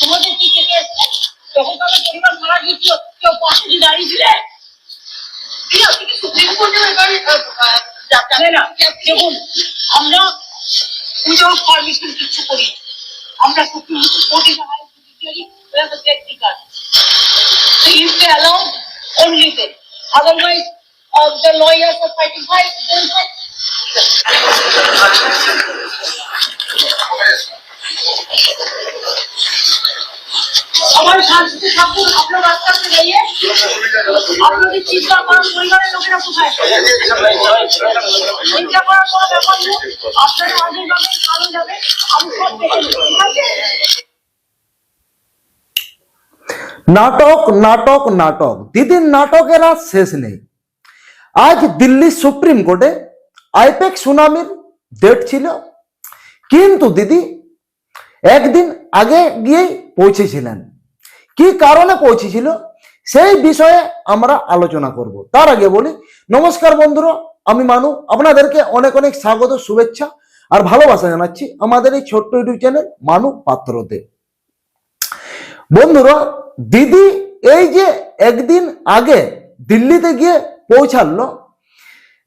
তোমাদের কি থেকে এসছে? যখন তাদের পরিবার মারা গিয়েছিল কেউ পাশে কি দাঁড়িয়েছিলে? সুপ্রিম কোর্টে জানে না। দেখুন, আমরা উইদাউট পারমিশন কিছু করি। আমরা সুপ্রিম কোর্টে allow only then. Otherwise, the lawyers are fighting high. আমার শান্তিতে থাকুন, আপনার রাস্তাতে যাইয়ে আপনাদের চিন্তা করার পরিবারের লোকেরা কোথায়? চিন্তা করার কোনো ব্যাপার নেই। আপনারা আগে যাবেন, কালো যাবেন, আমি সব দেখে নেব, ঠিক আছে? নাটক নাটক নাটক, দিদির নাটকের আর শেষ নেই। আজ দিল্লি সুপ্রিম কোর্টে আইপ্যাক সুনামির ডেট ছিল, কিন্তু দিদি একদিন আগে গিয়েই পৌঁছেছিলেন। কি কারণে পৌঁছেছিল সেই বিষয়ে আমরা আলোচনা করব। তার আগে বলি, নমস্কার বন্ধুরা, আমি মানু, আপনাদেরকে অনেক অনেক স্বাগত, শুভেচ্ছা আর ভালোবাসা জানাচ্ছি আমাদের এই ছোট্ট ইউটিউব চ্যানেল মানু পাত্রতে। বন্ধুরা, দিদি এই যে একদিন আগে দিল্লিতে গিয়ে পৌঁছালো,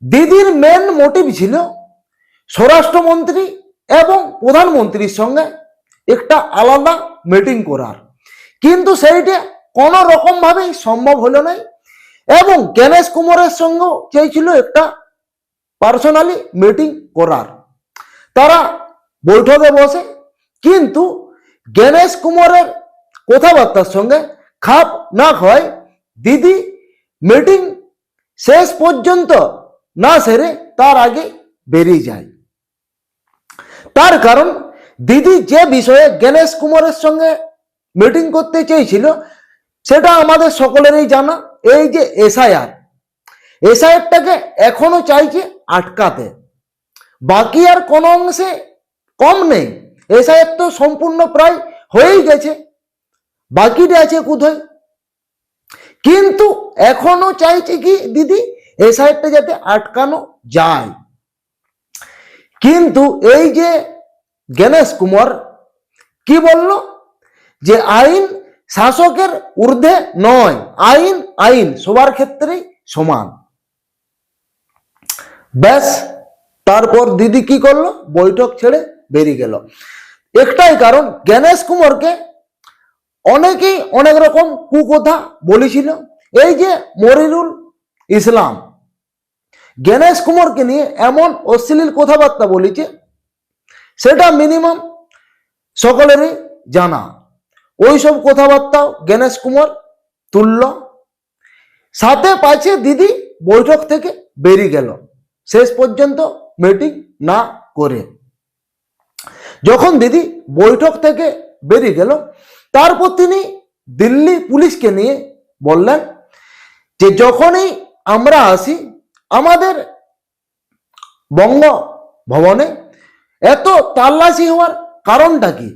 দিদির মেন মোটিভ ছিল স্বরাষ্ট্রমন্ত্রী এবং প্রধানমন্ত্রীর সঙ্গে একটা আলাদা মিটিং করার, কিন্তু সেইটা কোনো রকম ভাবেই সম্ভব হলো না। এবং গণেশ কুমারের সঙ্গেও চেয়েছিল একটা পার্সোনালি মিটিং করার। তারা বৈঠকে বসে, কিন্তু গণেশ কুমারের কথাবার্তার সঙ্গে খাপ না হয় দিদি মিটিং শেষ পর্যন্ত না সেরে তার আগে বেরিয়ে যায়। তার কারণ, দিদি যে বিষয়ে গণেশ কুমারের সঙ্গে মিটিং করতে চেয়েছিল সেটা আমাদের সকলেরই জানা। এই যে এসআইআরটাকে এখনো চাইছে আটকাতে, বাকি আর কোনো অংশে কম নেই। এসআইআর তো সম্পূর্ণ প্রায় হয়েই গেছে, বাকিটা আছে কোথায়? কিন্তু এখনো চাইছে কি দিদি এসআইআরটা যাতে আটকানো যায়। কিন্তু এই যে গণেশ কুমার কি বলল, যে আইন শাসকের ঊর্ধ্বে নয়, আইন আইন সবার ক্ষেত্রেই সমান। ব্যাস, তারপর দিদি কি করলো, বৈঠক ছেড়ে বেরিয়ে গেল। একটাই কারণ, গণেশ কুমারকে অনেকেই অনেক রকম কুকথা বলেছিল। এই যে মনিরুল ইসলাম গণেশ কুমারকে নিয়ে এমন অশ্লীল কথাবার্তা বলেছে, সেটা মিনিমাম সকলেরই জানা। ওইসব কথাবার্তাও গণেশ কুমার তুলল, সাথে পাচ্ছে দিদি বৈঠক থেকে বেরিয়ে গেল শেষ পর্যন্ত মিটিং না করে। যখন দিদি বৈঠক থেকে বেরিয়ে গেল, তারপর তিনি দিল্লি পুলিশকে নিয়ে বললেন যে যখনই আমরা আসি আমাদের বঙ্গভবনে এত তাল্লাশি হওয়ার কারণটা কি?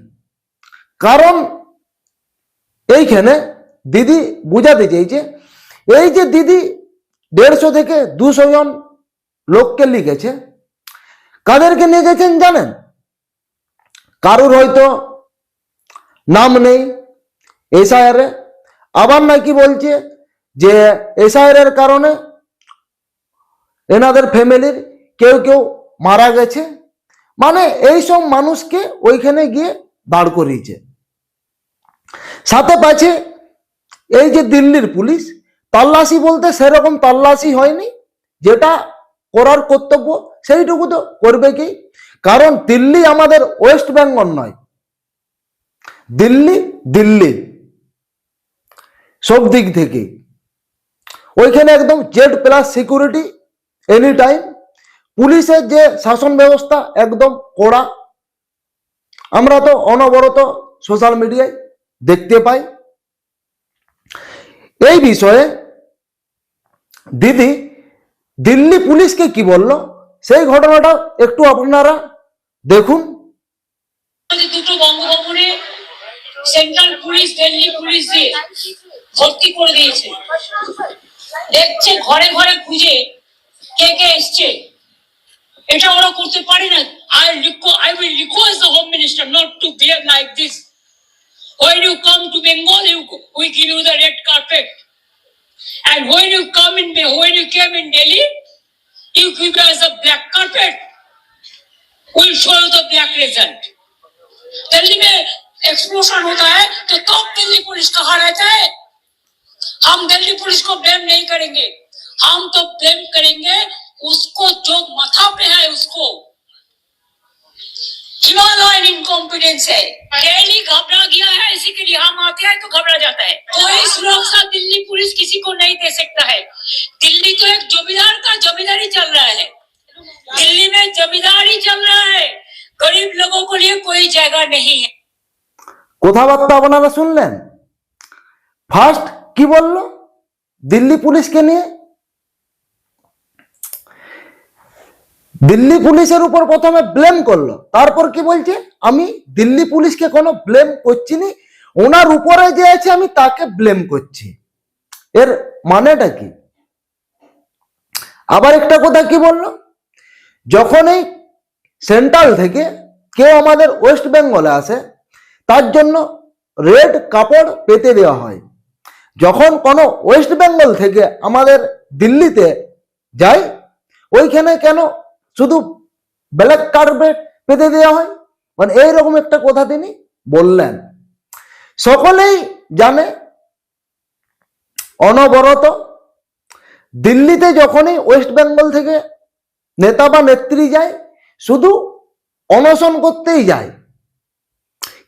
কারণ এইখানে দিদি বুঝাতে চেয়েছে, এই যে দিদি 150 থেকে 200 জন লোককে লিখেছে, কাদেরকে নিয়ে গেছেন জানেন? কারুর হয়তো নাম নেই এসআইআরে, আবার নাকি বলছে যে এসআইআর কারণে এনাদের ফ্যামিলির কেউ কেউ মারা গেছে। মানে এইসব মানুষকে ওইখানে গিয়ে দাঁড় করিয়েছে। সাথে পাচ্ছে এই যে দিল্লির পুলিশ তাল্লাশি বলতে সেরকম তাল্লাশি হয়নি, যেটা করার কর্তব্য সেইটুকু তো করবে কি। কারণ দিল্লি আমাদের ওয়েস্ট বেঙ্গল নয়, দিল্লি দিল্লি সব দিক থেকে। ওইখানে একদম Z+ সিকিউরিটি এনি টাইম। পুলিশের যে শাসন ব্যবস্থা একদম কড়া, আমরা তো অনবরত সোশ্যাল মিডিয়ায় দেখতে পাই। এই বিষয়ে দিদি দিল্লি পুলিশকে কি বলল সেই ঘটনাটা একটু আপনারা দেখুন। দুটো বঙ্গভবনে সেন্ট্রাল পুলিশ দিল্লি পুলিশ দিয়ে ভর্তি করে দিয়েছে। দেখছে ঘরে ঘরে খুঁজে কে কে এসছে। এটা ওরা করতে পারে না। I will request the Home Minister not to behave like this. When you come to Bengal, we give you the red carpet. And when you came in Delhi, you give us a black carpet. We'll show you the black result. Delhi में explosion होता है तो Delhi police कहाँ रहता है? हम Delhi police को blame नहीं करेंगे, हम तो ब्लेम करेंगे उसको जो माथा पे है, उसको हिमालयन इनकॉम्पिटेंस है। दिल्ली घबरा गया है, इसी के लिए हम आते हैं तो घबरा जाता है। कोई सुरक्षा दिल्ली पुलिस किसी को नहीं दे सकता है। दिल्ली तो एक जमींदार का जमींदारी चल रहा है, दिल्ली में जमींदारी चल रहा है, गरीब लोगों के लिए कोई जगह नहीं है। কথাবার্তা আপনারা শুনলেন। ফার্স্ট কি বলল দিল্লি পুলিশকে নিয়ে? দিল্লি পুলিশের উপর প্রথমে ব্লেম করলো, তারপর কি বলছে আমি দিল্লি পুলিশকে কোনো ব্লেম করছি না, ওনার উপরে যে আছে আমি তাকে ব্লেম করছি। এর মানেটা কি? আবার একটা কথা কি বললো, যখনই সেন্ট্রাল থেকে কেউ আমাদের ওয়েস্ট বেঙ্গলে আসে তার জন্য রেড কাপড় পেতে দেওয়া হয়, যখন কোনো ওয়েস্ট বেঙ্গল থেকে আমাদের দিল্লিতে যায় ওইখানে কেন শুধু ব্ল্যাক কার্পেট পেতে দেওয়া হয়? মানে এইরকম একটা কথা তিনি বললেন। সকলেই জানে অনবরত দিল্লিতে যখনই ওয়েস্ট বেঙ্গল থেকে নেতা বা নেত্রী যায় শুধু অনশন করতেই যায়।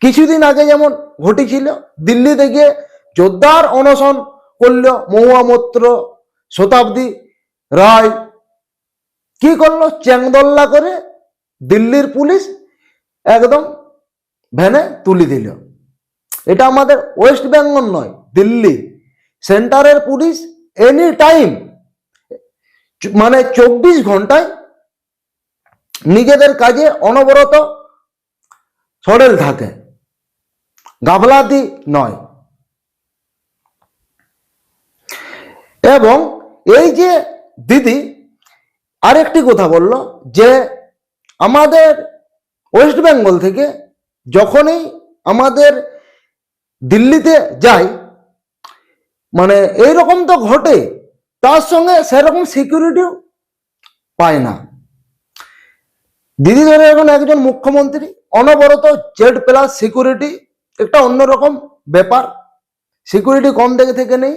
কিছুদিন আগে যেমন ঘটেছিল, দিল্লিতে গিয়ে জোরদার অনশন করল মহুয়া মৈত্র, শতাব্দী রায়। কি করলো? চ্যাংদোল্লা করে দিল্লির পুলিশ একদম ভ্যানে তুলে দিল। এটা আমাদের ওয়েস্ট বেঙ্গল নয়, দিল্লি সেন্টারের পুলিশ এনি টাইম মানে 24 ঘন্টায় নিজেদের কাজে অনবরত সরেল থাকে, গাফলাতি নয়। এবং এই যে দিদি আরেকটি কথা বলল যে আমাদের ওয়েস্ট বেঙ্গল থেকে যখনই আমাদের দিল্লিতে যাই মানে এইরকম তো ঘটে, তার সঙ্গে সেরকম সিকিউরিটিও পায় না। দিদি ধরে এখন একজন মুখ্যমন্ত্রী, অনবরত Z+ সিকিউরিটি, একটা অন্যরকম ব্যাপার, সিকিউরিটি কম দেখে থেকে নেই,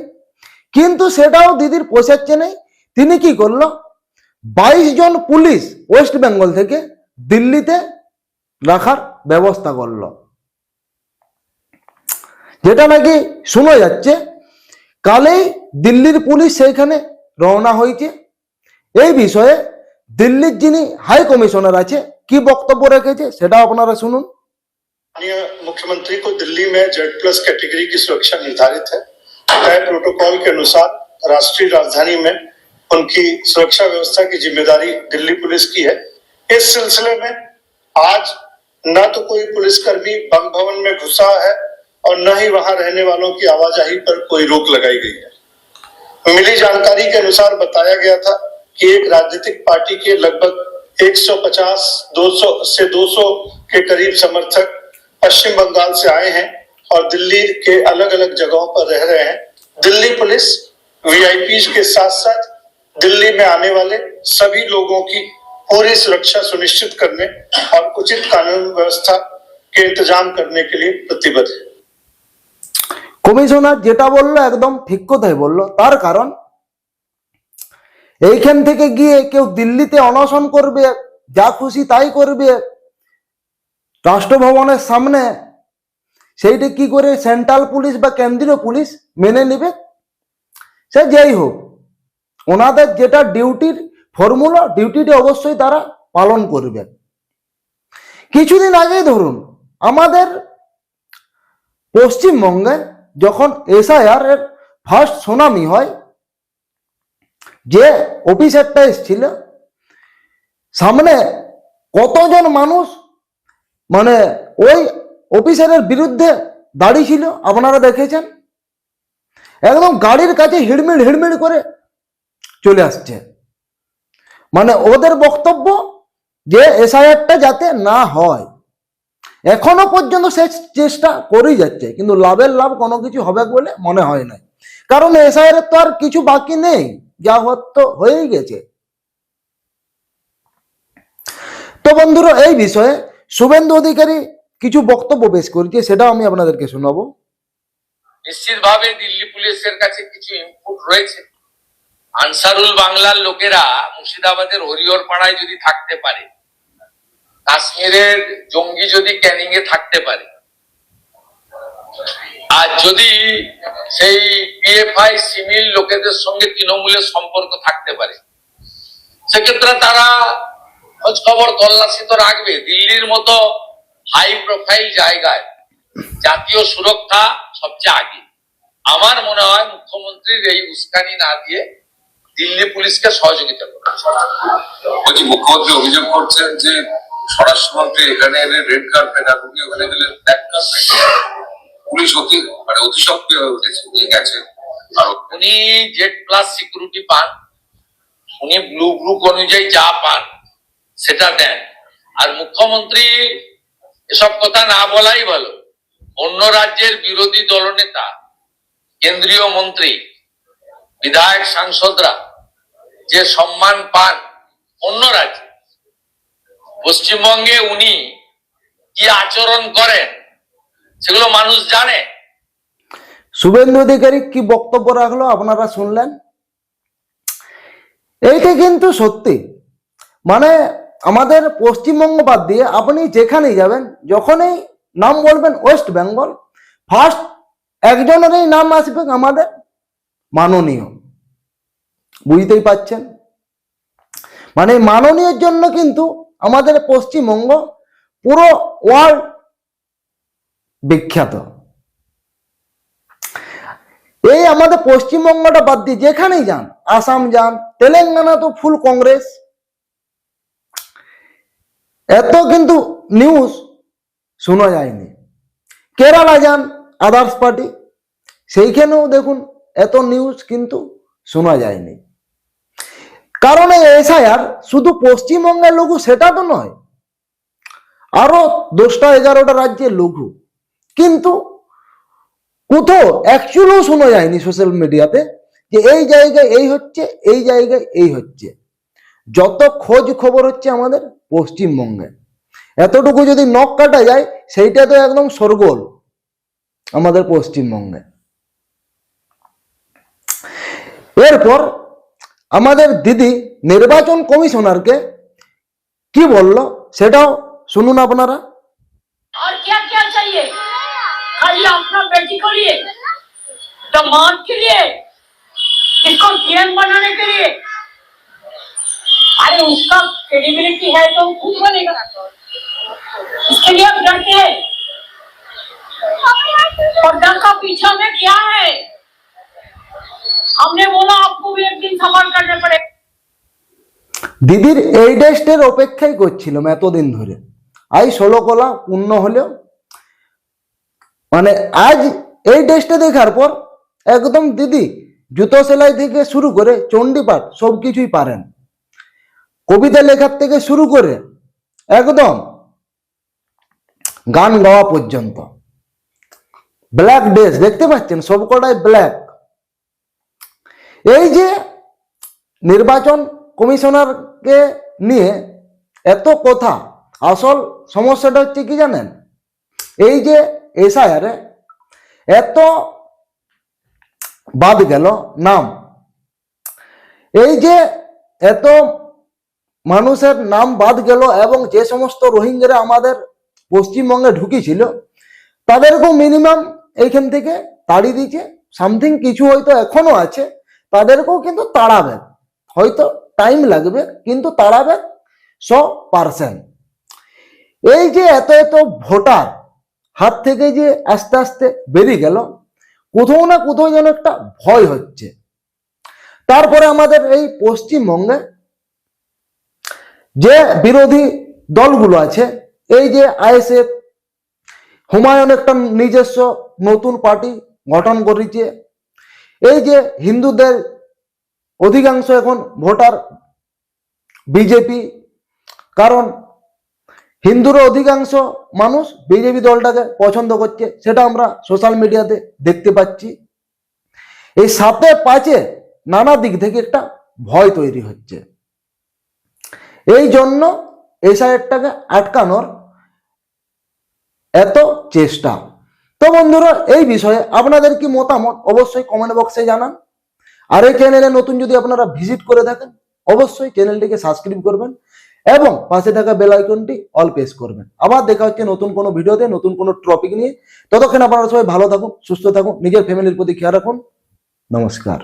কিন্তু সেটাও দিদির পোষাচ্ছে নেই। তিনি কি করলো, 22 জন পুলিশ ওয়েস্ট বেঙ্গল থেকে দিল্লিতে রাখার ব্যবস্থা করলো, যেটা নাকি শোনা যাচ্ছে কালেই দিল্লির পুলিশ সেইখানে রওনা হয়েছে। এই বিষয়ে দিল্লির যিনি হাই কমিশনার আছে কি বক্তব্য রেখেছে সেটা আপনারা শুনুন। माननीय मुख्यमंत्री को दिल्ली में Z+ कैटेगरी की सुरक्षा निर्धारित है। तय प्रोटोकॉल के अनुसार राष्ट्रीय राजधानी में उनकी सुरक्षा व्यवस्था की जिम्मेदारी दिल्ली पुलिस की है। इस सिलसिले में आज न तो कोई पुलिसकर्मी बंग भवन में घुसा है और न ही वहां रहने वालों की आवाजाही पर कोई रोक लगाई गई है। मिली जानकारी के अनुसार बताया गया था कि एक राजनीतिक पार्टी के लगभग 150-200 से 200 के करीब समर्थक पश्चिम बंगाल से आए हैं और दिल्ली के अलग अलग जगहों पर रह रहे हैं। दिल्ली पुलिस VIP के साथ साथ दिल्ली में आने वाले सभी लोगों की पूरी सुरक्षा सुनिश्चित करने और उचित कानून व्यवस्था के इंतजाम करने के लिए प्रतिबद्ध है। কমিশনার যেটা বললো একদম ঠিক কথাই বললো। তার কারণ এইখান থেকে গিয়ে কেউ দিল্লিতে অনশন করবে, যা খুশি তাই করবে রাষ্ট্রভবনের সামনে, সেইটা কি করে সেন্ট্রাল পুলিশ বা কেন্দ্রীয় পুলিশ মেনে নেবে? সে যেই হোক, ওনাদের যেটা ডিউটির ফর্মুলা, ডিউটিটা অবশ্যই তারা পালন করবে। কিছুদিন আগেই ধরুন আমাদের পশ্চিমবঙ্গে যখন SIR এর ফার্স্ট সুনামি হয়, যে অফিসারটা এসেছিল সামনে কতজন মানুষ মানে ওই অফিসারের বিরুদ্ধে দাঁড়িয়ে ছিল আপনারা দেখেছেন। একদম গাড়ির কাছে হিড়মিড় হিড়মিড় করে চলে আসছে। মানে ওদের বক্তব্য যে SIRটা যাতে না হয়, এখনো পর্যন্ত সে চেষ্টা করেই যাচ্ছে, কিন্তু লাভের লাভ কোনো কিছু হবে বলে মনে হয় না। কারণ এসআইআর তো আর কিছু বাকি নেই, যা তো হয়েই গেছে। তো বন্ধুরা, এই বিষয়ে শুভেন্দু অধিকারী কিছু বক্তব্য পেশ করেছে, সেটাও আমি আপনাদেরকে শোনাবো। নিশ্চিতভাবে দিল্লি পুলিশের কাছে কিছু ইনপুট রয়েছে। আনসারুল বাংলার লোকেরা মুর্শিদাবাদের হরিহর পাড়ায় যদি থাকতে পারে, কাশ্মীরের জঙ্গি যদি ক্যানিং এ থাকতে পারে, আর যদি সেই পিএফআই সিমিল লোকেদের সঙ্গে তৃণমূলের সম্পর্ক থাকতে পারে, সেক্ষেত্রে তারা খোঁজ খবর তল্লাশি তো রাখবে। দিল্লির মতো হাই প্রোফাইল জায়গায় জাতীয় সুরক্ষা সবচেয়ে আগে। আমার মনে হয় মুখ্যমন্ত্রীর এই উস্কানি না দিয়ে দিল্লি পুলিশকে সহযোগিতা করবে। বলছি, মুখ্যমন্ত্রী অভিযোগ করছেন যে স্বরাষ্ট্রমন্ত্রী এখানে এলে রেড কার্পেট, আর উনি ওখানে গেলে ব্ল্যাক কার্পেট। পুলিশ অতি সক্রিয় হয়ে উঠেছে, ঠিক আছে। আর উনি জেড প্লাস সিকিউরিটি পান, উনি ব্লু গ্রুপ অনুযায়ী যা পান সেটা দেন। আর মুখ্যমন্ত্রী এসব কথা না বলাই ভালো। অন্য রাজ্যের বিরোধী দলনেতা, কেন্দ্রীয় মন্ত্রী, বিধায়ক, সাংসদরা যে সম্মান পান অন্য রাজ্যে, পশ্চিমবঙ্গে উনি কি আচরণ করেন সেগুলো মানুষ জানে। শুভেন্দু অধিকারী কি বক্তব্য রাখলো আপনারা শুনলেন। এইটা কিন্তু সত্যি, মানে আমাদের পশ্চিমবঙ্গ বাদ দিয়ে আপনি যেখানেই যাবেন, যখনই নাম বলবেন ওয়েস্ট বেঙ্গল, ফার্স্ট একজনেরই নাম আসবে আমাদের মাননীয়। বুঝতেই পাচ্ছেন, মানে মাননীয়ের জন্য কিন্তু আমাদের পশ্চিমবঙ্গ পুরো ওয়ার্ল্ড বিখ্যাত। এই আমাদের পশ্চিমবঙ্গটা বাদ দিয়ে যেখানেই যান, আসাম যান, তেলেঙ্গানা তো ফুল কংগ্রেস। এত কিন্তু নিউজ শোনা যায়নি। কেরালা যান, আদার্স পার্টি, সেইখানেও দেখুন এত নিউজ কিন্তু শোনা যায়নি। কারণ এই এসআইআর শুধু পশ্চিমবঙ্গের লঘু সেটা তো নয়, আরো 10টা 11টা রাজ্যের লঘু, কিন্তু কোথাও অ্যাকচুয়ালিও শোনা যায়নি সোশ্যাল মিডিয়াতে যে এই জায়গায় এই হচ্ছে, এই জায়গায় এই হচ্ছে। যত খোঁজ খবর হচ্ছে আমাদের পশ্চিমবঙ্গে। এতটুকু যদি নখ কাটা যায়, সেইটা তো একদম সরগোল আমাদের পশ্চিমবঙ্গে। এরপর আমাদের দিদি নির্বাচন কমিশনারকে কি বলল সেটাও শুনুন আপনারা। और क्या क्या चाहिए? खाली अपना बेटी को लिए, दामाद के लिए, इसको डीएम बनाने के लिए? अरे उसका क्रेडिबिलिटी है तो खुद बनेगा, इसके लिए आप डरते हैं। और डर का पीछा में क्या है? हमने बोला आपको भी एक दिन सवाल करने पड़े। দিদির এই টেস্টের অপেক্ষাই করছিলাম এতদিন ধরে। আজ 16 কলা পূর্ণ হলেও, মানে আজ এই টেস্টে দেখার পর একদম দিদি জুতো সেলাই থেকে শুরু করে চণ্ডীপাঠ সবকিছুই পারেন। কবিতা লেখার থেকে শুরু করে একদম গান গাওয়া পর্যন্ত। ব্ল্যাক ড্রেস দেখতে পাচ্ছেন, সবকটাই ব্ল্যাক। এই যে নির্বাচন কমিশনারকে নিয়ে এত কথা, আসল সমস্যাটা হচ্ছে কি জানেন? এই যে এসআইআরে এত বাদ গেল নাম, এই যে এত মানুষের নাম বাদ গেল, এবং যে সমস্ত রোহিঙ্গারা আমাদের পশ্চিমবঙ্গে ঢুকেছিল তাদেরকেও মিনিমাম এইখান থেকে তাড়িয়ে দিয়েছে। সামথিং কিছু হয়তো এখনো আছে, তাদেরকেও কিন্তু তাড়াবে, হয়তো টাইম লাগবে কিন্তু তাড়াবে 100%। এই যে এত এত ভোটার হাত থেকে যে আস্তে আস্তে বেরিয়ে গেল, কোথাও না কোথাও যেন একটা ভয় হচ্ছে। তারপরে আমাদের এই পশ্চিমবঙ্গে যে বিরোধী দলগুলো আছে, এই যে আইএসএফ, হুমায়ুন একটা নিজস্ব নতুন পার্টি গঠন করেছে। এই যে হিন্দুদের অধিকাংশ এখন ভোটার বিজেপি, কারণ হিন্দুর অধিকাংশ মানুষ বিজেপি দলটাকে পছন্দ করছে, সেটা আমরা সোশ্যাল মিডিয়াতে দেখতে পাচ্ছি। এই 7-5 নানা দিক থেকে একটা ভয় তৈরি হচ্ছে, এই জন্য এসআইআরটাকে আটকানোর এত চেষ্টা। তো বন্ধুরা, এই বিষয়ে আপনাদের কি মতামত অবশ্যই কমেন্ট বক্সে জানান। আর এই চ্যানেলে নতুন যদি আপনারা ভিজিট করে থাকেন, অবশ্যই চ্যানেলটিকে সাবস্ক্রাইব করবেন এবং পাশে থাকা বেল আইকনটি অল প্রেস করবেন। আবার দেখা হচ্ছে নতুন কোনো ভিডিওতে, নতুন কোনো টপিক নিয়ে। ততক্ষণ আপনারা সবাই ভালো থাকুন, সুস্থ থাকুন, নিজের ফ্যামিলির প্রতি খেয়াল রাখুন। নমস্কার।